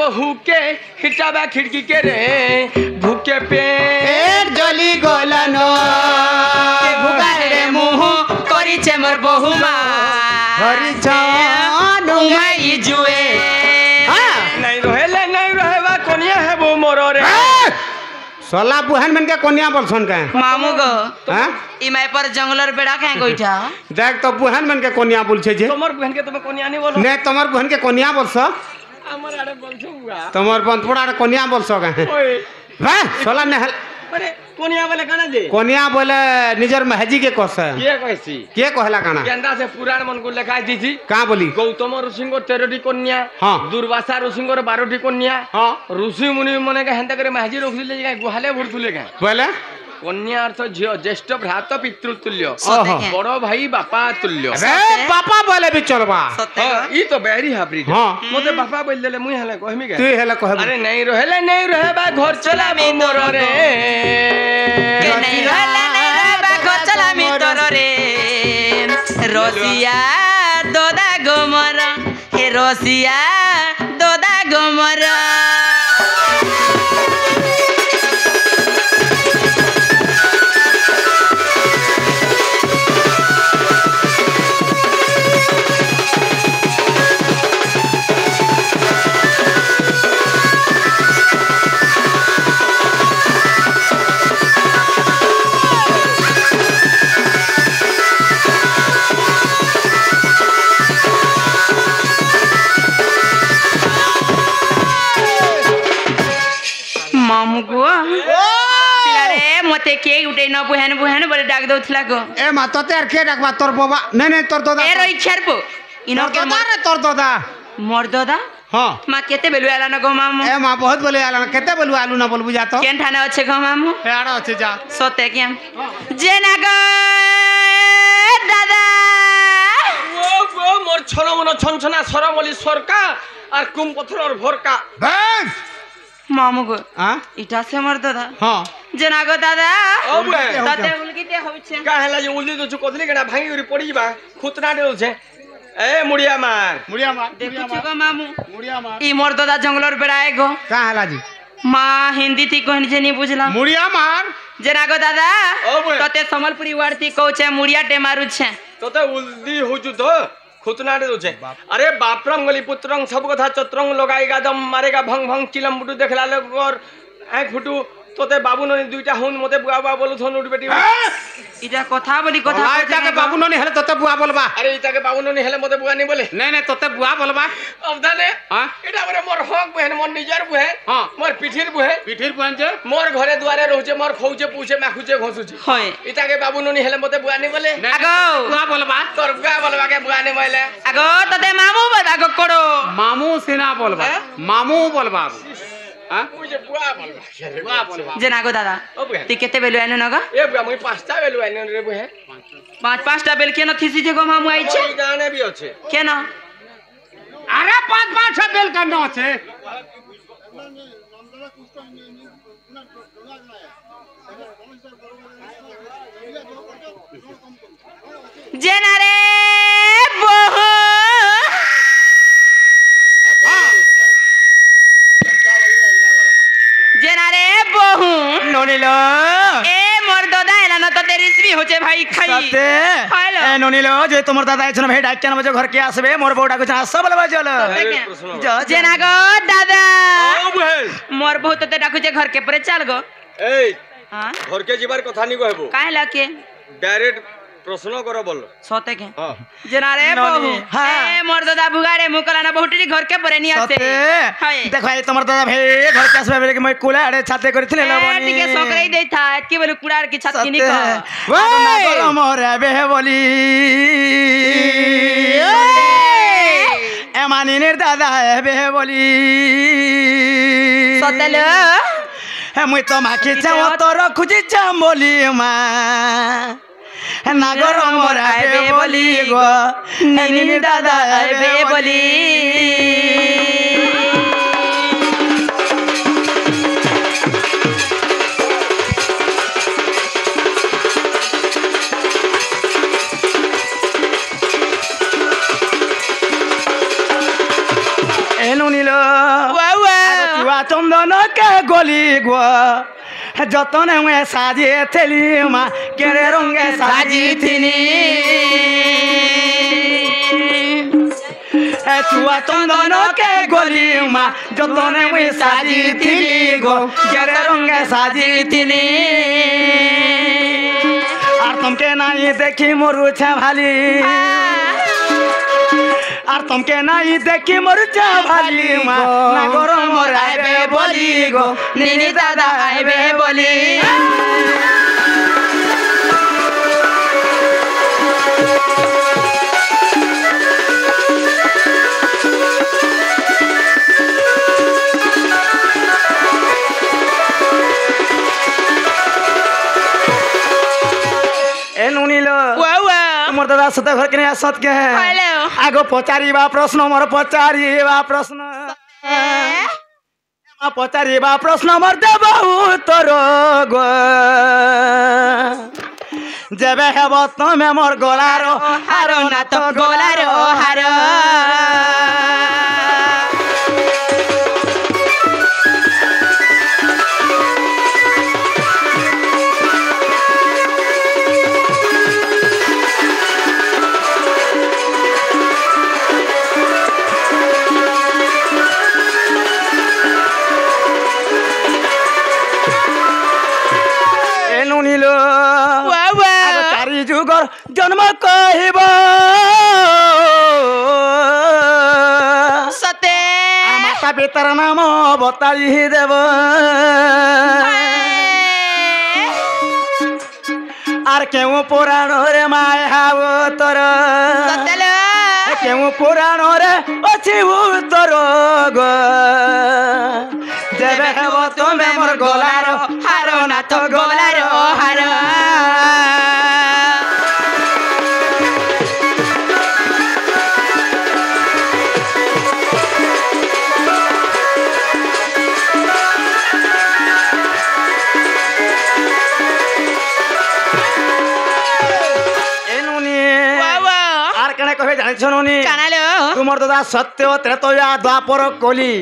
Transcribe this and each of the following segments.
बहू के हिटाबा खिड़की के रे भूखे पेट जली गलानो भुगारे मुह करिছে मोर बहु मा हरि जानो उमाई जुए नहीं रहेबा कोनिया है वो मोर रे सोला बुहान मन के कोनिया बोलसन के मामू गो हां इमाय पर जंगलर बेड़ा काहे गोइठा देख तो बुहान मन के कोनिया बोल छे जे तोमर बहन के तुम कोनिया नहीं बोलो ने तमर बुहान के कोनिया बोलस हमर आड़े बोलछो बुआ तमर बंतपुड़ा रे कोनिया बोलस के ओए हां सोला ने अरे कोनिया वाले काना दे कोनिया बोले निजर महजी के कोस के कहसी के कहला काना गेंदा से पुराण मन को लिखाई दी थी का बोली गौतम ऋषि को 13टी कन्या हाँ। दुर्वासा ऋषि को 12टी कन्या हां ऋषि मुनि मने के हेंता करे महजी रखले जे गुहाले भरथुले का बोले कन्या अर्थ झियो ज्येष्ठ भ्रात पितृतुल्य ओहो बड़ भाई बापा तुल्य अरे पापा बोले भी चलबा सत्य ई तो बेरी हाब्रिड हां मोते बापा बोल देले मुई हले कहमी के तू हेला कह अरे नहीं रहेबा घर चला मोर रे के नहीं रहला घर चला मी तोर रे रसिया दोदा गोमर हे रसिया दोदा गोमर मामू गो पिलारे मते के उठे न बुहान बोले डाक दउथला गो ए मा तो तेर के डाकबा तोर बाबा नहीं तोर दादा ए रोई छरपो इनो के तोर दादा मोर दादा हां मा केते बेलु आला न गो मामू ए मा बहुत बोले आला केते बोलू आलू ना बोलबू जा तो केन ठाने अच्छे गो मामू एड़ा अच्छे जा सोते के जे ना गो दादा वो मोर छनो मन छनछना सरमली सरका और कुम पत्थर और भरका बस मामू गो हां इटा से मोर दादा हां जे ना गो दादा ओ बे ताते उलगिते होइछे का हेला जे उल्दी तो कोथली केना भांगी उरी पड़ी बा खुतना देल छे ए मुड़िया मार देखु छ गो मामू मुड़िया मार ई मोर दादा जंगलर बेड़ाए गो का हला जी माँ हिंदी थी कहनी जे नहीं बुझला मुड़िया मार जना गो दादा ओ बे तते समलपुरी वार्ती कहू मुड़िया टे मारू छे तोते उल्दी होजु तो खुतना दे छे अरे बापरंग गली पुत्रंग सब कथा चत्रंग लगाईगा दम मारेगा भंग भंग चिलम बुटू देखला लोगर आँख फुटू तोते बाबू ननी दुईटा हुन मते बुआ बुआ बोलु थन उठ बेटी इटा कथा बोली कथा इटा के बाबू ननी हेले तोते बुआ बोलबा अरे इता के बाबू ननी हेले मते बुआ नहीं बोले नहीं तोते बुआ बोलबा अब दाने हां इटा बरे मोर हक बहन मोर निजर बुहे हां मोर पिठिर बुहे पिठिर बुहन जे मोर घरे दुआरे रहउचे मोर खौचे पूछे माखुचे घसुचे होय इता के बाबू ननी हेले मते बुआ नहीं बोले आगो बुआ बोलबा तोर बुआ बोलबा के बुआ नहीं बोले आगो तते मामू बोल आगो कोड़ो मामू सेना बोलबा मामू बोलबा हां मुझे बुआ बोलबा जना गो दादा ओ बुआ ती केते बेलु आनो नगा ए बुआ मुई पांचटा बेलु आइन रे बुहे पांचटा बेल के न थीसी जे गो मामू आई छे ई गाने भी আছে के न अरे पांच छह बेल करना আছে जना रे बहु जना रे बहु नोनिलो ए मोर दादा एला न तो तेरी श्री होचे भाई खाई सते खाइलो ए नोनिलो जे तोमर दादा आइछन भाई डाक केन बजे घर के आसबे मोर बौडा को सब लबा चल जना गो दादा ओ बुहे मोर बहुत ते डाकू जे घर के परे चल गो ए हां घर के जीवार कथा नहीं कहबो काहे लाके डायरेक्ट प्रश्न करो बोल सोते के हां जना रे बहु हाँ। ए मोर दादा बुगारे मुकला ना बहुटी घर के परे नहीं आसे हाय देख भाई तोमर दादा भाई घर के आसबे बेले के मैं कुला अरे छाते करथिले लबनी ठीक है सोकरई दे था की बोले कुड़ार की छत की नहीं कह ओए मोर बे बोली ए मानी ने दादा है बे बोली सोतलो हे मुई तो माखी चाओ तो रखुजी चाम बोली मा नागर मोर आबे बोली गो नीनी दादा आबे बोली ए नुनीलो वाह वाह চন্দন কে গলি গো যতনে মুয়ে সাজিয়ে থেলি মা কেড়ে রঙে সাজি থিনি চুয়া চন্দন কে গলি মা যতনে মুয়ে সাজি থিলি গো কেড়ে রঙে সাজি থিনি আর তোমকে নাই দেখি মরুছে ভালি আর তোমকে নাই দেখি মরুছে ভালি মা নাগর মোর আইবে বলি গো নিনি দাদা আইবে বলি এ নুনিলো মোর দাদা সাথে ঘর কিনে আসত কে আগো পচারিবা প্রশ্ন মোর পচারিবা প্রশ্ন পচারিবা প্রশ্ন মোর দেব উত্তর গো যেবে হেব তুমি মোর গলার হার না তো গলার হার চারি যুগর জন্ম কহিব সতে মাতা পিতার নাম বতাই দেব আর কেউ পুরাণরে মায় হাব তোর কেউ পুরাণরে অছি উত্তর গো যেবে হেব তুমি মোর গলার হার না তো গলার হার জানিছ নুনি তোমার দাদা সত্য ত্রেতয়া দ্বাপর কলি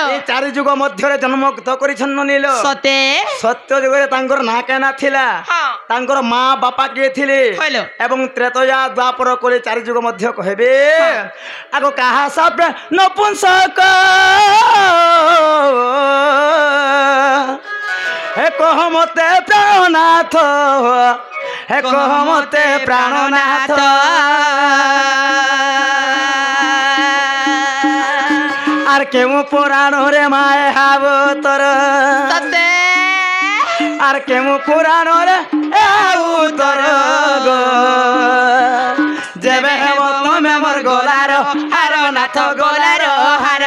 এই চারি যুগ মধ্যে জন্মগ্রহণ করেছেন নীল সতে সত্য যুগে তাঙ্কর না কেনা থিলা তাঙ্কর মা বাপা কে থিলে এবং ত্রেতয়া দ্বাপর কলি চারি যুগ মধ্যে কহবে আগো কাহা সব নপুংসক হে কহ মতে প্রাণনাথ হে কহ মতে প্রাণনাথ আর কেউ পুরাণরে মায় হাব তোর আর কেউ পুরাণরে তোর গো যেবে হেব তুমি মোর গলার হার নাথ গলার হার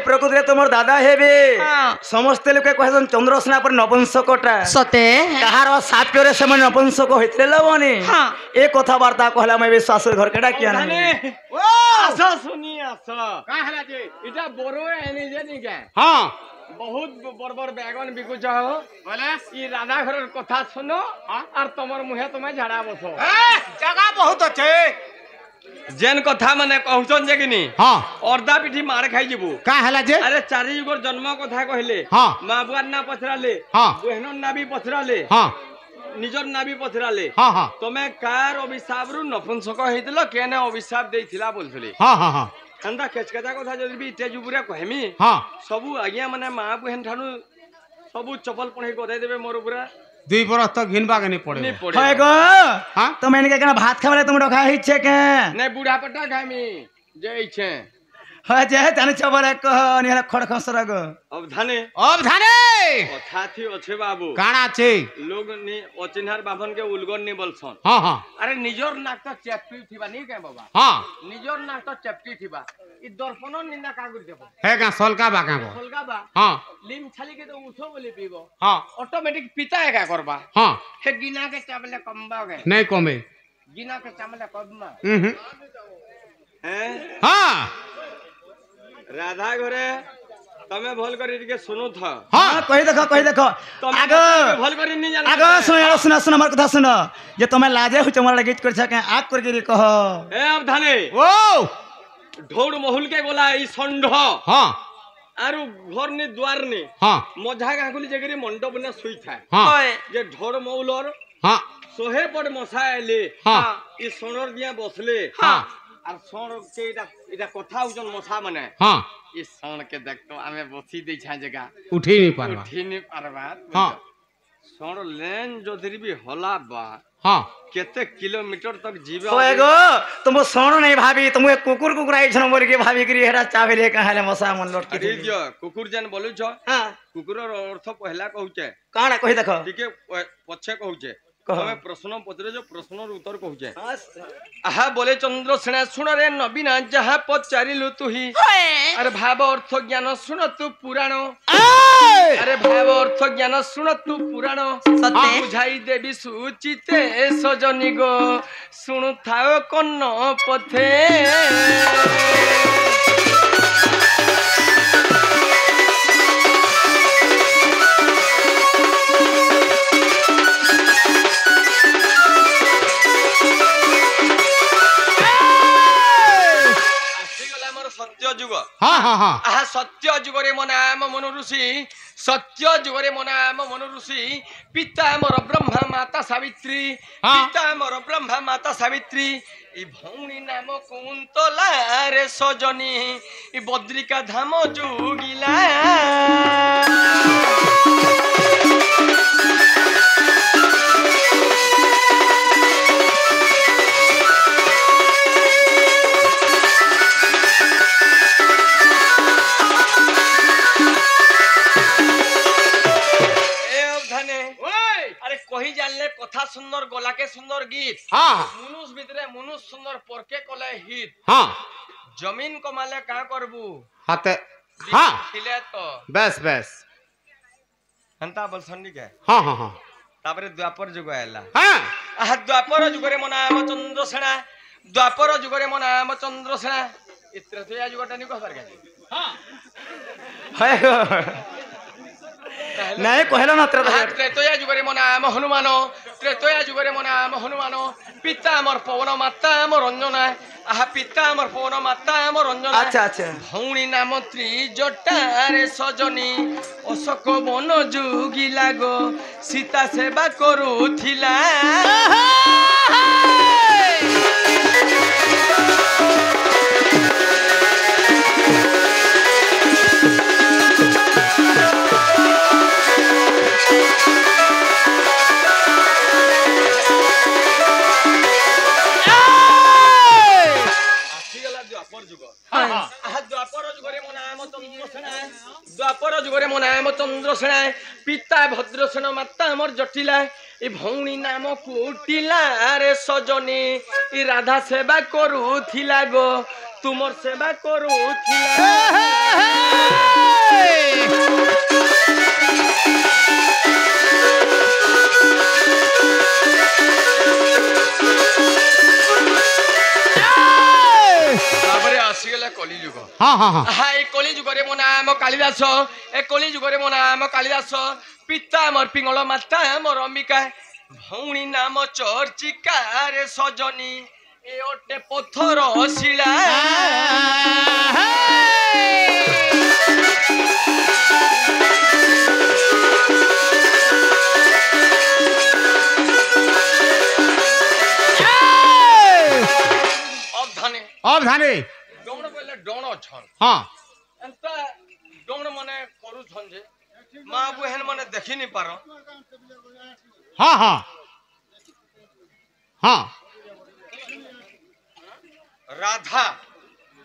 প্রকৃতিরে তোমার দাদা হেবে সমস্ত লোকে কহেছেন চন্দ্রসেনা পরে নপুংসকটা সতে কাহার সাপ্যরে সেমানে নপুংসক হইতে লবনি এ কথাবার্তা কহলা আমি শাশুর ঘর কেডা কিয়া নাই আস শুনি আস কা হলা যে এটা বড় এনি যে নিকে হ্যাঁ বহুত বড় বড় বেগন বিকুছ বলে ই রাধা ঘরের কথা শুনো আর তোমার মুহে তুমি ঝাড়া বসো জায়গা বহুত আছে जेन कथा माने कहउछन जे किनी हां अर्धा पिठी मार खाई जीबू का हला जे अरे चारि युगर जन्म कथा कहले हां मां बुआर ना पछराले हां बहनन ना भी पछराले हां निजर ना भी पछराले हां हां तमे कार अभिशाप रु नपुंसक हेतिलो केने अभिशाप देइथिला बोलथले हां हां हां हंदा केचकता कथा जदी भी इटे जुबुरे कहमी हां सबु आज्ञा माने मां बहन ठानु सबु चपल पढे गदे देबे मोर पुरा दुई बरस तक घिनबा के नहीं पड़े है गो हां तो मैंने क्या भात खावले तुम रखा हिचे के नहीं बूढ़ा पट्टा खामी जे इछे हाँ जे जाने चबरे कह निहला खड़ खसर गो अब धाने कथा थी अच्छे बाबू काना छे लोग नी अचिन्हार बाभन के उलगन नी बोलछन हाँ हाँ अरे निजर नाक तो चेपटी थिबा नी के बाबा हाँ निजर नाक तो चेपटी थिबा इ दर्पण निंदा का गुर देबो है का सलका बा का खोलगा बा हाँ लिम छाली के तो उठो बोले पीबो हाँ ऑटोमेटिक पिता है का करबा हाँ हे गिना के चावले कमबागे नहीं कमे गिना के चावले कबमा हैं हाँ राधा घरे तमे भल करी के सुनो था हाँ कहि देखो आगो भल करी नहीं जान आगो सुन सुन हमर कथा सुन जे तमे लाजे हो चमर गीत कर सके आग कर गिरी कह ए अब धाने ओ ढोड़ महुल के बोला ई संढ हाँ आरु घर ने द्वार ने हाँ मझा गांगुली जगरी मंडप ने सुई था हाँ जे ढोड़ महुलर हाँ सोहे पड़ मसा आले हाँ ई सोनर दिया बसले हाँ আর সর কে এটা কথা উজন মশা মানে हाँ ই সর কে দেখতো আমি বসি দেই ছা জায়গা उठी नहीं पारवा উঠি নি পারবা हाँ সর লেন যদি বি হলা বা हाँ কেতে কিলোমিটার तक जीवे ओए गो तुम सोण नहीं भाभी तुम कुकुर कुकुर आई छन बोल के भाभी करी हेरा चावेले कहाले मसा मन लट अरे दियो कुकुर जन बोलु छ हां कुकुरर अर्थ पहला कहूचे काना कहि देखो ठीके पछे कहूचे कह। हमें प्रश्न पत्रे जो प्रश्नर उत्तर कहूचे आहा बोले चंद्र सेना सुन रे नबीना जहा पचारिलु तुही अरे भाव अर्थ ज्ञान सुन तू पुराण अरे भाव अर्थ ज्ञान सुन तू पुराण सत्य। बुझाई देवी सुचिते सजनी गो सुनु थाओ कन्न पथे सत्य जुग हाँ हाँ हाँ आहा सत्य जुगरे मो नाम मनु ऋषि सत्य जुगरे मो नाम मनु ऋषि पिता मोर ब्रह्मा माता सावित्री हाँ। पिता मोर ब्रह्मा माता सावित्री ई भौणी नाम कुंतला रे सजनी ई बद्रिका धाम जुगिला अरे कही जानले कथा सुंदर गला के सुंदर गीत हाँ मनुष्य भितरे मनुष्य सुंदर परके कले हित हाँ जमीन कमाले का करबू हाथे हाँ खिले तो बस बस हंता बलसंडी के हाँ हाँ हाँ तापरे द्वापर जुग आयला हाँ आहा द्वापर जुगरे मो नाम चंद्र सेना द्वापर जुगरे मो नाम चंद्र सेना इत्रथया जुगटा नि कहबार के हाँ हाय गो नहीं कहलो ना त्रेतया जुगरे मो नाम हनुमान त्रेतया जुगरे मो नाम हनुमान पिता मोर पवन माता मोर रंजना आहा पिता मोर पवन माता मोर रंजना अच्छा अच्छा भौणी नाम त्रिजटा रे सजनी अशोक वन जुगी लागो सीता सेवा करूथिला द्वापर जुगरे मो नाम चंद्र सेना पिता भद्रसेन माता मोर जटिला ई भौणी नाम कुटिला रे सजनी ई राधा सेवा करूथिला गो तुमर सेवा करूथिला कलिजुग हाँ हाँ हाँ हाँ कलिजुगे मो नाम कालिदास ए कलिजुगे मो नाम कालिदास पिता मोर पिंगल माता मोर अंबिका भौणी नाम चर्चिका रे सजनी ए ओटे पत्थर शिला अब धाने डोंग बोले डोण छन हाँ एंता डोंग माने करू छन जे मां बहन माने देखि नि पारो हाँ हाँ हाँ राधा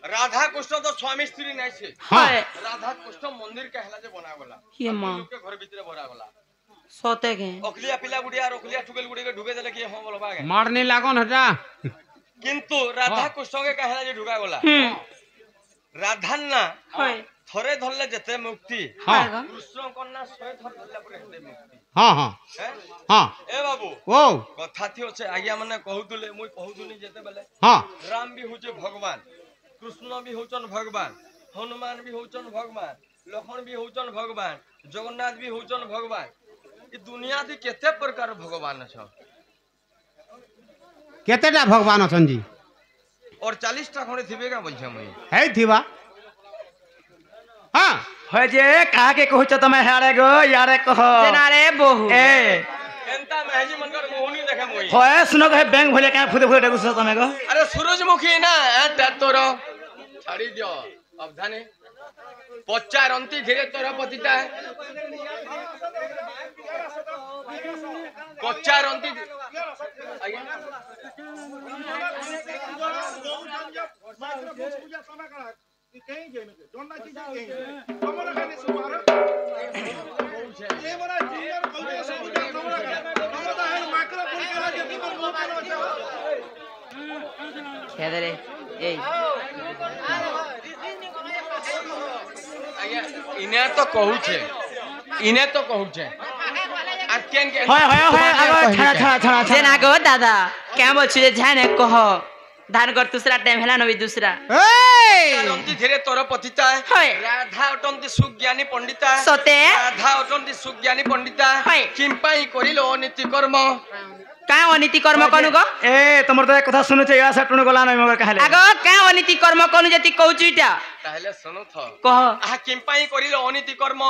राधा कृष्ण तो स्वामी स्त्री नहीं से हाँ राधा कृष्ण मंदिर कहला जे बना गला ये माँ लोग के घर भीतर भरा गला सोते के ओखलिया पिला गुड़िया ओखलिया टुकेल गुड़ी के ढुके देले कि हम बोलबा के मारने लागन हटा किंतु राधा कृष्ण के कहला जे ढुका गला राधा ना हाय थरे धरले जते मुक्ति हाँ कृष्ण कन्या 100 थर धरले परे हेते मुक्ति हाँ हाँ हैं हाँ ए बाबू ओ कथा थी होचे आज्ञा माने कहउतले मुई कहउतुनी जेते बेले हाँ राम भी होचे भगवान कृष्ण भी होचन भगवान हनुमान भी होचन भगवान लक्ष्मण भी होचन भगवान जगन्नाथ भी होचन भगवान ई दुनिया दी केते प्रकार भगवान छ केतेटा भगवान अछन जी और 40 टा खणे थिबे का बोलछे मुई है थिबा हाँ হয় যে কাকে কହୁছ তুমি হারে গো ইয়ারে কহ जना रे बहु এ एंता महजी मनकर मोहनी देखे मुई হয় শুনো কে ব্যাংক ভলে কা ফুদে ফুদে ডাকুছ তুমি গো अरे सूरजमुखी ना ता तोर छाड़ी दियो अवधाने पचारंती धीरे तोर पतिता पचारंती आज्ञा खेदे रे ए आज्ञा इने तो कहू छे इने तो कहू छे आ केन केन হয় হয় হয় আগো ছাড়া ছাড়া ছাড়া जना गो दादा क्या बोल छे जाने कह धान कर दूसरा टाइम हैला नबी दूसरा पचारंती धीरे तोर पतिता हाय। राधा अटंती सुज्ञानी पंडिता सते राधा अटंती सुज्ञानी पंडिता हाय। किंपाई करिलो नीति कर्म का अनीति कर्म कनु गो এ তোমার তো কথা শুনেছে ইয়া সাটুন গলা নই মগর কাহলে आगो का अनीति कर्म कनु जति कहूछु इटा ताहले सुनो थ कह आहा किंपाई करिलो अनीति कर्म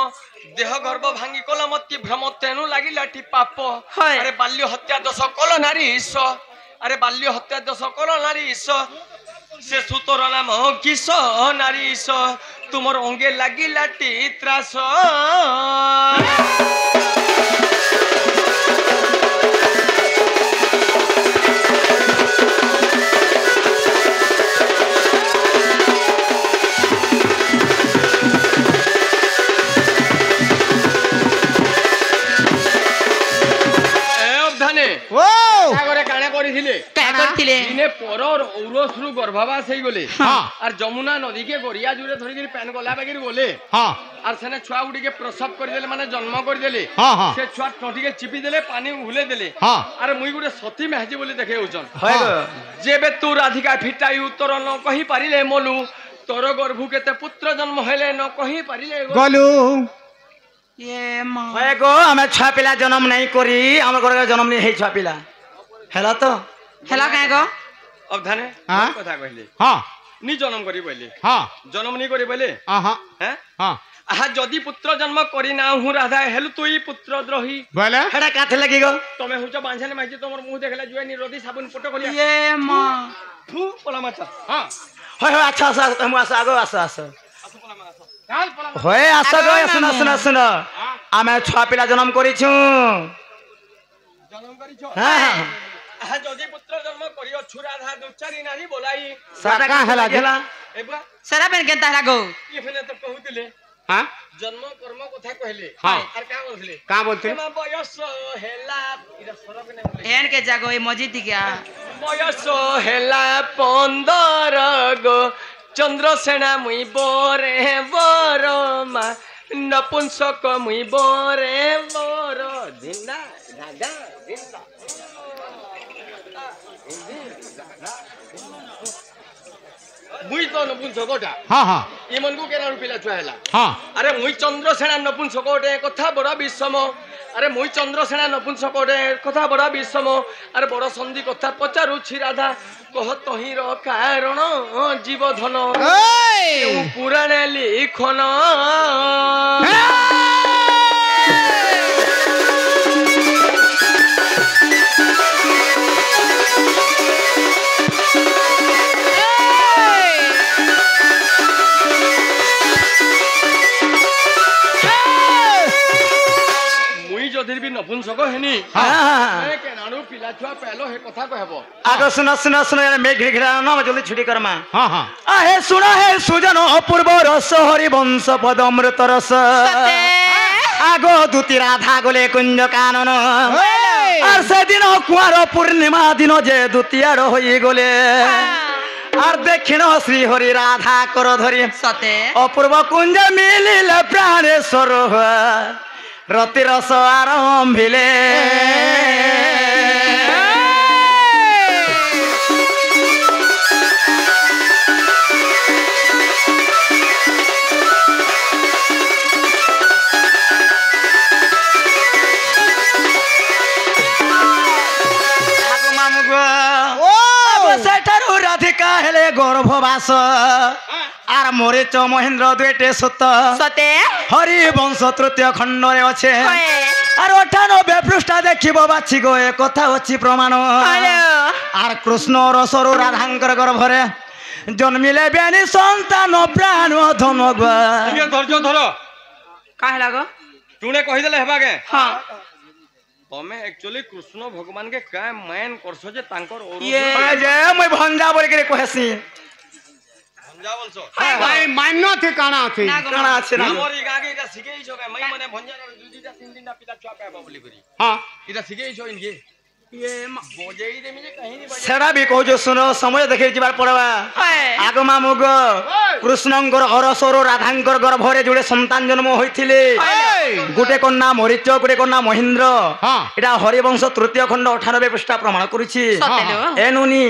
देह गर्भ भांगी कल मती भ्रम तेनु लागिला टी पाप हाय। अरे बाल्य हत्या दोष कल नारी ईश अरे बाल्य हत्या दोष कल नारी ईश से सुतोर नाम किस नारी ईश तुमर अंगे लागिला टी त्रास ओ क्या करथिले दिने परर औरसरु गर्भवास हो गले हाँ। और जमुना नदी के गरिया जुरे धरिक पैन गला बागिर गले हाँ और सेने छुआ गुडी के प्रसव कर देले माने जन्म कर देले हाँ हाँ से छुआ टटी के चिपी देले पानी उहले देले हाँ अरे मुई गुडे सती महजी बोली देखे होचन হয় গো जेबे तू राधिका फिटाई उत्तर न कहि पारिले मोलू तोर गर्भु केते पुत्र जन्म हेले न कहि पारिले गलू ये मां হয় গো আমি ছয়া পিলা জন্ম নাই করি আমার ঘরে জন্ম নেই হেই ছয়া পিলা হেলা তো हेला का गो अब धाने हाँ? कथा कहले हाँ नी जन्म करी बोले हाँ जन्म नी करी बोले हाँ हैं हाँ आहा जदी पुत्र जन्म करी ना हूँ राधा हेलु तुई पुत्र द्रोही बोले হেডা কাথে লাগি গো तमे हुच बांझने माइजे तोमर मुंह देखला जुए नी रोदी साबुन फोटो कलिया ये मां फू पला माचा हाँ হয় হয় আচ্ছা আচ্ছা তুমি আসো আগো আসো আসো असो पला मा असो काल पला হয় আসো গো আগো শুনো মামু। শুনো শুনো আমি ছয়া পিলা জন্ম করিছু जन्म करी छ হ্যাঁ হ্যাঁ आहा जदी पुत्र जन्म करी छु राधा दुचारी नारी बोलाई সাটা का हेला जे? হেলা एबा सरा पेन केनता हेला गो ये फेने तो कहउतिले हाँ जन्म कर्म कथा कहले हाँ। और का बोलथिले कहाँ बोलते एमा बयस हेला इरा सरक ने बोले एन के जागो ए मजीद क्या बयस हेला 15 गो चंद्रसेना मुई बोरे बरमा नपुंसक मुई बोरे बोर दिना दादा दिना मुई तो नपुंसकटा हाँ हाँ इमन को केना रुपिला छुआला हाँ अरे मुई चंद्रसेना नपुंसकोटे कथा बड़ा विषम अरे मुई चंद्रसेना नपुंसकोटे कथा बड़ा विषम अरे बड़ संधि कथा पचारुछि राधा कह तहिर कारण जीवधन पुराणे लिखन मुई जदि भी শুন সক হেনি हाँ के नानू पिला छुआ पहलो हे कथा कहबो आगो सुनो सुनो सुनो यार मैं घिर घिरा ना मैं जल्दी छुट्टी करमा हाँ हाँ आहे सुनो हे सुजन अपूर्व रस हरि वंश पद अमृत रस आगो दूती राधा गोले कुंज कानन और से दिन कुआर पूर्णिमा दिन जे दूतियार होई गोले और दक्षिण श्री हरि राधा कर धरी सते अपूर्व कुंज मिलिले प्राणेश्वर रति रस आरंभिले सेठारु राधिका हेले गर्भवास आर मरीच महेंद्र दुईटे सुत सते हरि वंश तृतीय खंड रे अच्छे आर 98 पृष्ठ देखिब बाछि गो ए कथा अछि प्रमाण आर कृष्ण रसरु राधांकर गर्भरे जन्मिले बेनी संतान प्राण धन गो ठीक धैर्य धर काहे लागो तुने कहि देले हेबा के हां तमे एक्चुअली कृष्ण भगवान के काय मैन करछो जे तांकर और ये जे मैं भंजा बोल के कहसी भंजा बोलछो भाई मान्य थे काना थे काना আছে না हमर ई गागे इटा सिखेई छो के मई मने भंजा दुई दुईटा तीन तीनटा पिला छुआ कहबो बोली करी हाँ इटा सिखेई छो इनके ये बोजेई दे मिले कहीं नहीं बजे सेड़ा भी कहजो सुनो समय देखे जिबार पड़वा आगमा मुग कृष्णंकर हरसर राधांकर गर्भरे जोड़े संतान जन्म होइथिले गुटे कन्या मरीच गुटे कन्या महेंद्र हाँ। एटा हरिवंश तृतीय खंड 98 पृष्ठ प्रमाण करूछि सतेलो एनुनी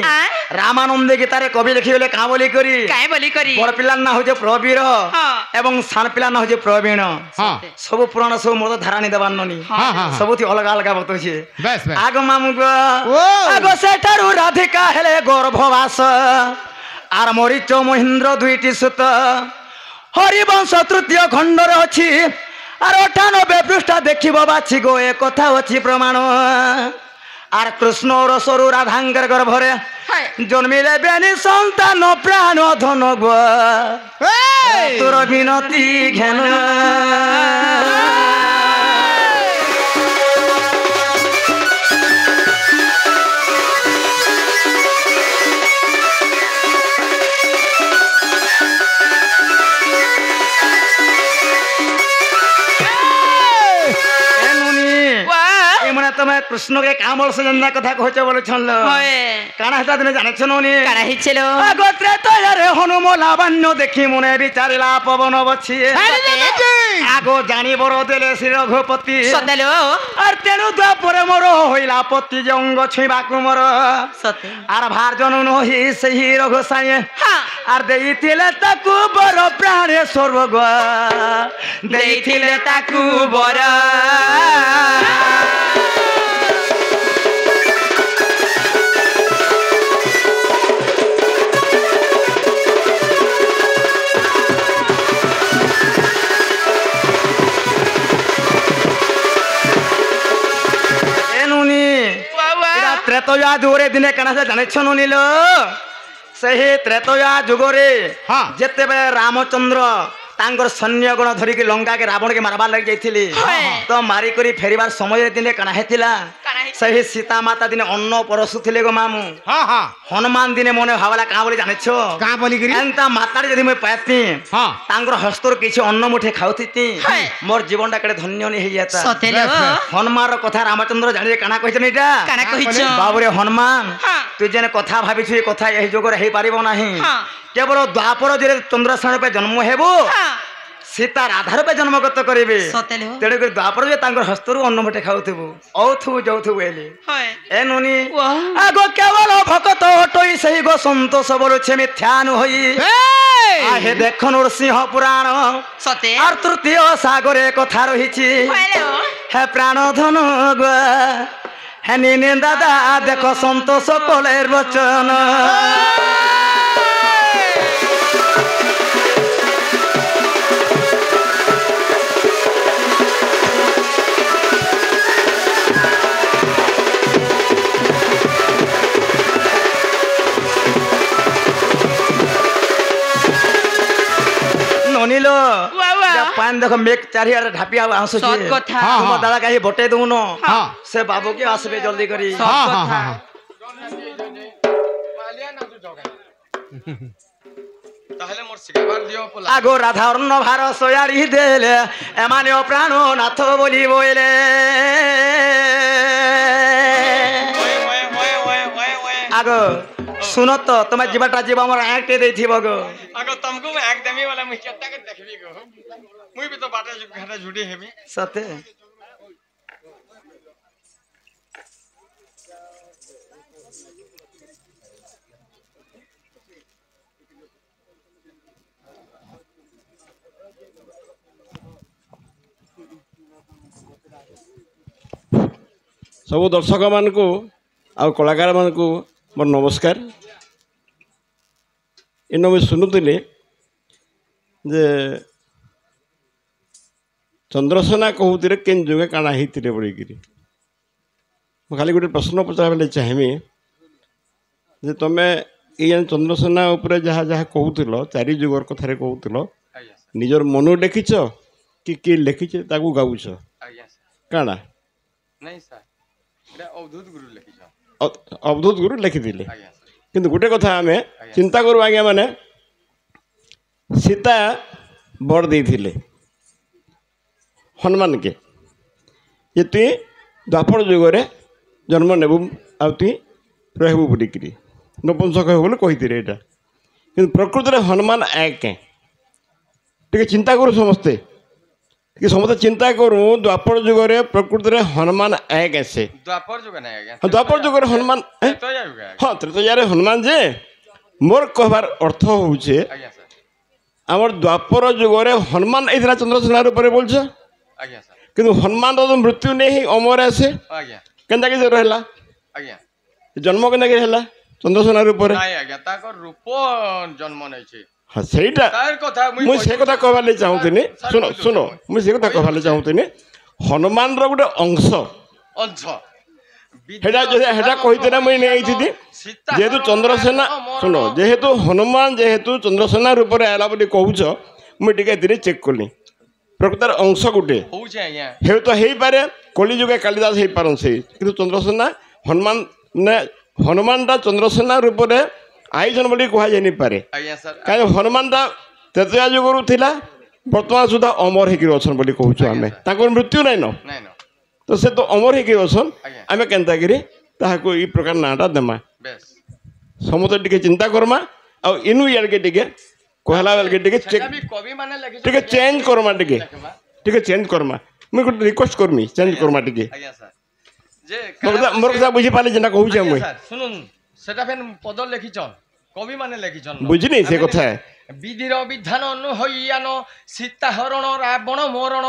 रामानंद गीतारे कवि लिखिले का बोली करी काहे बोली करी बड़ पिला ना होजे प्रवीर हाँ। एवं सान पिला ना होजे प्रवीण हाँ सब पुराण सब मत धारानी देबान्ननी हाँ हाँ सबथि अलग अलग बतोछि बस बस आगमा मुग आगो सेठारु राधिका हेले गर्भवास आर मरीच महेंद्र दुईटी सुत हरिवंश तृतीय खंड रे अछि आर 98 पृष्ठ देखिब बाछि गो ए कथा अछि प्रमाण आर कृष्ण रसरु राधांकर गर्भरे जन्मिले बेनी संतान प्राण धन गो तोर विनती घेन तुम्हें कृष्ण के काम बोल से जन्ना कथा कहछ बोल छन होए काना हेता दिने जाने छनोनी कारा हिचलो गोत्रे तो यारे हनुम लावण्य देखि मुने विचारिला पवन बछि आगो जानी बरो देले श्री रघुपति सतेलो आर तेनु द्वापर मोर होइला पति जंग छिबा कुमर सते आर भार जनन होई सही रघुसाये हां आर देइथिले ताकू बर प्राणे स्वर्ग देइथिले ताकू बर त्रेतया जुगरे दिने कना से जाने छनु नीलो सही त्रेतया जुगरे हाँ। जेते बेले रामचंद्र तांगर सैन्य गण धरी के लंका के रावण के मारबार लग जाइथिले तो मारी करी फेरिबार समय दिने कना हेतिला सही सीता माता दिने अन्न परसुथिले गो मामू हाँ हाँ हनुमान दिने मने भावला का बोली जाने छो का बोली करी एंता मातार जदी मैं पाती हाँ तांगर हस्तर किछि अन्न मुठे खाउथिति मोर जीवनटा कड़े धन्य नि हेइ जाता सतेलो हनुमान कथा रामचंद्र जाने काना कहिछन एटा काना कहिछ बाबुरे हनुमान हाँ। तु जेने कथा भाबिछु ए कथा एही जोगर हेइ पारिबो नाही हाँ। केवल द्वापर जे चंद्रसेन पे जन्म हेबो हां सीता राधार पे जन्मगत करिवे सतेलो तेरे कर द्वापर जे तांगर हस्तरु अन्न मुठे खाउथबो औथु जौथु एली होए ए नुनी वाह। आगो केवल भक्त हटई सही गो संतोष बोलो छे मिथ्यान होई आहे देख नरसिंह पुराण सते और तृतीय सागरे कथा रहिछि हेलो हे प्राण धन गो हे निने दादा देख संतोष कोलेर वचन ଅନିଲ वा ପାଣି ଦେଖ ମେଘ ଚାରିଆଡେ ଢାପିଆ ଆସୁଛି ସତ କଥା ତୁମ ଦାଦା କାହିଁ ବଟେଇ ଦଉନ ହଁ। ସେ ବାବୁ କି ଆସିବେ ଜଲ୍ଦି କରି ସତ କଥା তাহলে মোর শিখাবার দিও পোলা আগো রাধা অর্ণ ভার সয়ারি দেলে এমানে প্রাণ নাথ বলি বইলে আগো শুনো তো তোমার জীবাটা জীব আমার একটে ଦେଇଥିବ গো আগো তমকু মে একদমই वाला মুই কেটাকে দেখবি গো মুই বি তো বাটা ঘাটা ঝুটি হেমি সতে ସବୁ ଦର୍ଶକମାନଙ୍କୁ ଆଉ କଳାକାରମାନଙ୍କୁ ମୋର ନମସ୍କାର। ଇନ ମୁଇଁ ଶୁଣୁଥିଲି ଯେ ଚନ୍ଦ୍ରସେନା କହୁଥିଲେ କେନ୍ ଯୁଗେ କାଣା ହେଇଥିଲେ ବୋଲିକିରି ମୁଁ ଖାଲି ଗୋଟେ ପ୍ରଶ୍ନ ପଚାରିବା ଲାଗି ଚାହିଁବି ଯେ ତମେ ଏଇ ଚନ୍ଦ୍ରସେନା ଉପରେ ଯାହା ଯାହା କହୁଥିଲ ଚାରି ଯୁଗର କଥାରେ କହୁଥିଲ ଆଜ୍ଞା ନିଜର ମନୁ ଲେଖିଛ କି କିଏ ଲେଖିଛେ ତାକୁ ଗାଉଛ ଆଜ୍ଞା କାଣା ନାଇଁ ସାର୍ এটা অবধূত গুরু লেখিছ ଅବଧୂତ ଗୁରୁ ଲେଖିଥିଲେ ଆଜ୍ଞା କିନ୍ତୁ ଗୋଟେ କଥା ଆମେ ଚିନ୍ତା କରୁ ଆଜ୍ଞା ମାନେ ସୀତା ବର ଦେଇଥିଲେ ହନୁମାନକେ ଯେ ତୁଇ ଦ୍ୱାପର ଯୁଗରେ ଜନ୍ମ ନେବୁ ଆଉ ତୁଇ ରହିବୁ ବୋଲିକିରି ନପୁଂସକ ହେବୁ ବୋଲି କହିଥିଲେ ଏଇଟା କିନ୍ତୁ ପ୍ରକୃତିରେ ହନୁମାନ ଏକେ ଟିକେ ଚିନ୍ତା କରୁ ସମସ୍ତେ ଟିକେ ସମସ୍ତେ ଚିନ୍ତା କରୁ ଦ୍ୱାପର ଯୁଗରେ ପ୍ରକୃତିରେ ହନୁମାନ ଏକ ଆସେ দ্বাপর যুগে নাই আজ্ঞা ଦ୍ୱାପର ଯୁଗରେ ହନୁମାନ ত্রেতয়া যুগে ହଁ ତ୍ରେତୟାରେ ହନୁମାନ ଯେ ମୋର କହିବାର ଅର୍ଥ ହଉଛେ আজ্ঞା স্যার আমার দ্ୱାপର ଯୁଗରେ ହନୁମାନ ଏଇଥିଲା ଚନ୍ଦ୍ରସେନା ରୂପରେ ବୋଲଛ আজ্ঞା স্যার କିନ୍ତୁ ହନୁମାନର ମୃତ୍ୟୁ ନେଇ ହିଁ ଅମର ଆସେ আজ্ঞା କେନ୍ତାକି ସେ ରହିଲା আজ্ঞା ଜନ୍ମ କେନ୍ତାକି ହେଲା ଚନ୍ଦ୍ରସେନା ରୂପରେ নাই আজ্ঞା তাকর রূপ জন্ম নেছে ହଁ ସେଇଟା তার কথা ମୁଁ ସେ କଥା କହିବାର ଲାଗି ଚାହୁଁଥିଲି ଶୁଣ ଶୁଣ ମୁଁ ସେ କଥା କହିବାର ଲାଗି ଚାହୁଁଥିଲି ହନୁମାନର ଗୋଟେ ଅଂଶ অংশ সেটা যদি সেটা কইতে মুই নেইছিদি যেহেতু চন্দ্রসেনা শুন যেহেতু হনুমান যেহেতু চন্দ্রসেনা রূপরে আলা বলি কହୁଛ মুই টিকে ধীরে চেক কলি প্রকৃতার অংশ গোটে হউছে আজ্ঞা হেউ তো হেই পারে কলিযুগে কালিদাস হেই পারন সেই কিন্তু চন্দ্রসেনা হনুমান নে হনুমানটা চন্দ্রসেনা রূপরে আইজন বলি কুহা যাই নি পারে আজ্ঞা স্যার কারণ হনুমানটা ত্রেতয়া যুগରୁ ଥିଲା ବର୍ତ୍ତମାନ ସୁଦ୍ଧା ଅମର ହେଇକିରି ଅଛନ୍ ବୋଲି କହୁଛୁ ଆମେ ତାଙ୍କର ମୃତ୍ୟୁ ନାଇଁ ନ নাই না ତ ସେ ତ ଅମର ହେଇକିରି ଅଛନ୍ ଆଜ୍ଞା। ଆମେ କେନ୍ତାକିରି ତାହାକୁ ଇ ପ୍ରକାର ନାଁଟା ଦେମା বেশ ସମସ୍ତେ ଟିକେ ଚିନ୍ତା କର୍ମା ଆଉ ଇନୁ ଇଆଡ଼କେ ଟିକେ କହିଲା ବେଲକେ ଟିକେ সেটা বি কবি মানে লেখিছ ଟିକେ ଚେଞ୍ଜ କର୍ମା ଟିକେ লেখবা ଟିକେ ଚେଞ୍ଜ କର୍ମା ମୁଇଁ ଗୋଟେ ରିକ୍ୱେଷ୍ଟ କର୍ମି ଚେଞ୍ଜ କର୍ମା ଟିକେ আজ্ঞা স্যার যে ମୋର କଥା ବୁଝିପାରିଲେ ଯେନ୍ଟା କହୁଛେ আজ্ঞা ମୁଇଁ স্যার শুনুন সেটা ফেন পদ লেখিছন কবি মানে লেখিছন বুঝিনি সে কথা বিধির বিধান হইয়ান সীতা হরণ রাবণ মরণ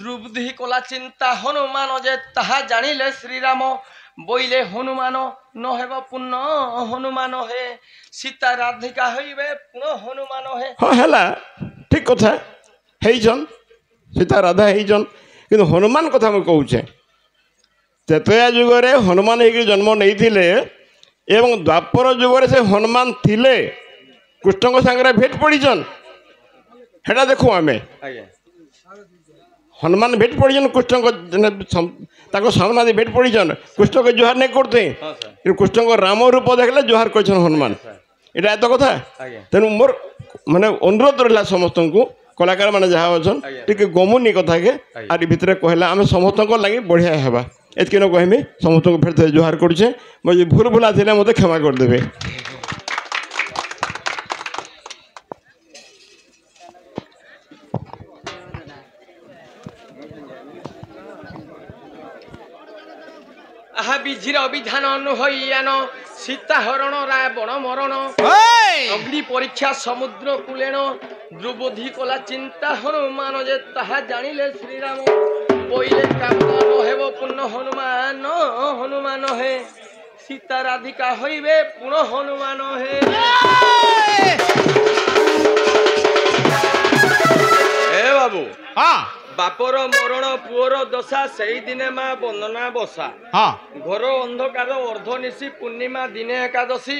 দ্রুবধি কলা চিন্তা হনুমান যে তাহা জানিলে শ্রীরাম বইলে হনুমান নহেব পুণ্য হনুমান হে সীতা রাধিকা হইবে পুণ্য হনুমান হে ହଁ ହେଲା ଠିକ୍ କଥା ହେଇଛନ୍ ସୀତା ରାଧା ହେଇଛନ୍ କିନ୍ତୁ ହନୁମାନ କଥା ମୁଁ କହୁଛେ ତ୍ରେତୟା ଯୁଗରେ ହନୁମାନ ହେଇକି ଜନ୍ମ ନେଇଥିଲେ ଏବଂ ଦ୍ୱାପର ଯୁଗରେ ସେ ହନୁମାନ ଥିଲେ କୃଷ୍ଣଙ୍କ ସାଙ୍ଗରେ ଭେଟ ପଡ଼ିଛନ୍ ସେଟା ଦେଖୁ ଆମେ ଆଜ୍ଞା ହନୁମାନ ଭେଟ ପଡ଼ିଛନ୍ କୃଷ୍ଣଙ୍କ ତାଙ୍କ ସାମ୍ନାରେ ଭେଟ ପଡ଼ିଛନ୍ କୃଷ୍ଣଙ୍କ ଜୁହାର ନାଇଁ କରୁତେ ହଁ ସାର୍ କିନ୍ତୁ କୃଷ୍ଣଙ୍କ ରାମ ରୂପ ଦେଖିଲେ ଜୁହାର କରିଛନ୍ତି ହନୁମାନ ଏଇଟା ଏତ କଥା ଆଜ୍ଞା ତେଣୁ ମୋର ମାନେ ଅନୁରୋଧ ରହିଲା ସମସ୍ତଙ୍କୁ କଳାକାରମାନେ ଯାହା ଅଛନ୍ ଆଜ୍ଞା। ଟିକେ ଗମୁନି କଥାକେ ଆର୍ ଇ ଭିତରେ କହିଲା ଆମେ ସମସ୍ତଙ୍କ ଲାଗି ବଢ଼ିଆ ହେବା ଏତ୍କି ନ କହିମି ସମସ୍ତଙ୍କୁ ଫେର ଥରେ ଜୁହାର କରୁଛେ ମୋ ଯଦି ଭୁଲ ଭୁଲା ଥିଲେ ମୋତେ କ୍ଷମା କରିଦେବେ আহা বিধির বিধান হইয়ান সীতা হরণ রাবণ মরণ অগ্নি পরীক্ষা সমুদ্র কূলেণ দ্রুবধি কলা চিন্তা হনুমান যে তাহা জানিলে শ্রীরাম বইলে কামনা নহেব পুণ্য হনুমান হনুমান হে সীতা রাধিকা হইবে পুণ্য হনুমান হে এ বাবু হ্যাঁ ବାପର ମରଣ ପୁଅର ଦଶା ସେଇ ଦିନେ ମା ବନ୍ଦନା ବସା ହଁ ଘର ଅନ୍ଧକାର ଅର୍ଦ୍ଧନିଶି ପୂର୍ଣ୍ଣିମା ଦିନେ ଏକାଦଶୀ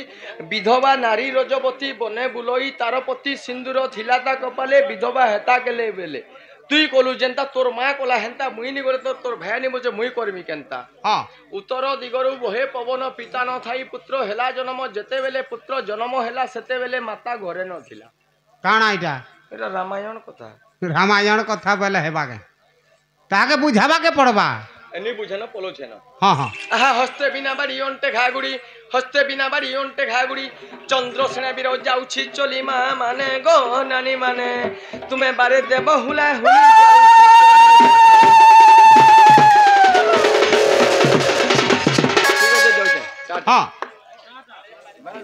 ବିଧବା ନାରୀ ରଜବତୀ ବନେ ବୁଲଇ ତାର ପତି ସିନ୍ଦୁର ଥିଲା ତା କପାଲେ ବିଧବା ହେତା କେଲେ ବେଲେ তুই কলু যেন্তা তোর মা কলা হেন্তা মুই নি করে তোর ভাইনি বলছে মুই করমি কেন্তা ହଁ উত্তর দিগরু বহে পবন পিতা ন থাই পুত্র হেলা জন্ম যেতেবেলে পুত্র জন্ম হেলা সেতেবেলে মাতা ঘরে নথিলা କାଣା ଏଇଟା এটা রামায়ণ কথা ରାମାୟଣ କଥା ବୋଇଲେ ହେବାକେ ତାହାକେ ବୁଝାବାକେ ପଡ଼ବା এনি বুঝে না পলোছে না ହଁ ହଁ আহা হস্তে বিনা বাড়ি অন্টে ঘাগুড়ি হস্তে বিনা বাড়ি অন্টে ঘাগুড়ি চন্দ্র সেনা বীর যাউছি চলি মা মানে গো নানি মানে তুমি বারে দেব হুলা হুলি ହଁ যাউছি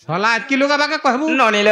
ଶଲା ଏତ୍କି ଲୁଗା ବାକେ କହିବୁ ନନିଲ